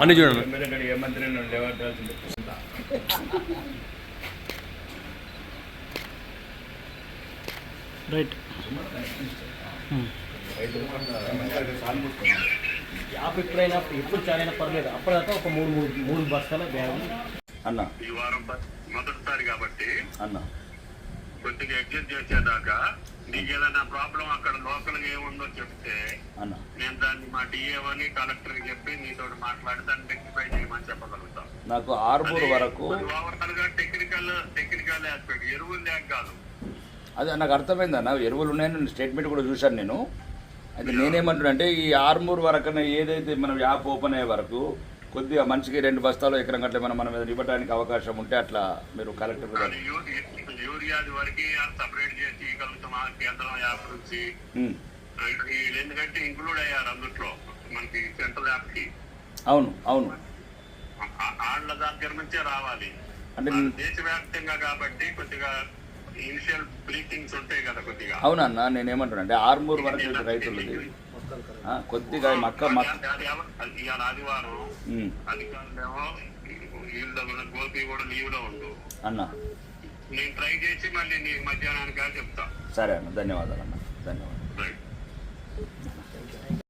అన్ని చూడండి. ఏ మంత్రి లేవాల్సింది రైట్. యాప్ ఎప్పుడైనా ఎప్పుడు చాలైనా పర్లేదు. అప్పటిదాకా ఒక మూడు బస్తాల బ్యాగ్ అన్న. ఈ వారం మొదటిసారి కాబట్టి అన్న కొద్దిగా అడ్జస్ట్ చేసేదాకా నీకు ఏదైనా ప్రాబ్లం అక్కడ లోకల్ గా ఏముందో చెప్తే అన్న నేను దాన్ని మా డిఏఓని కలెక్టర్ చెప్పి నీతో మాట్లాడి దాన్ని రెక్టిఫై చేయమని చెప్పగలుగుతాం. నాకు ఆర్మూర్ వరకు ఓవరాల్ గా టెక్నికల్ ఆస్పెక్ట్ ఎరువులు లేక కాదు. అదే నాకు అర్థమైంది అన్న. ఎరువులు ఉన్నాయని స్టేట్మెంట్ కూడా చూశాను నేను. అయితే నేనేమంటున్నా అంటే ఈ ఆర్మూర్ వరకు ఏదైతే మనం యాప్ ఓపెన్ అయ్యే వరకు కొద్దిగా మనిషికి 2 బస్తాలు ఎకరం గట్ల మనం ఇవ్వడానికి అవకాశం ఉంటే అట్లా మీరు కలెక్టర్ యూరియాది వరకు సపరేట్ చేసి ఇవ్వగలుగుతాం ఆ కేంద్రం యాప్ నుంచి. ఎందుకంటే ఇంక్లూడ్ అయ్యారు అందుట్లో మనకి సెంట్రల్ యాప్ కి. అవును అవును. వాళ్ళ దగ్గర నుంచే రావాలి అంటే దేశవ్యాప్తంగా కాబట్టి కొద్దిగా ఇనిషియల్ బ్రీతింగ్స్ ఉంటాయి కదా కొద్దిగా. అవునన్నా నేనేమంటున్నా అంటే ఆర్మూర్ వరకు రైతులది కొద్దిగా ఇవాళ ఆదివారం అధికారులేమో వీళ్ళు గోపి కూడా లీవ్ లో ఉండు అన్న. నేను ట్రై చేసి మళ్ళీ నీకు మధ్యాహ్నానికి చెప్తా. సరే అన్న, ధన్యవాదాలు అన్న.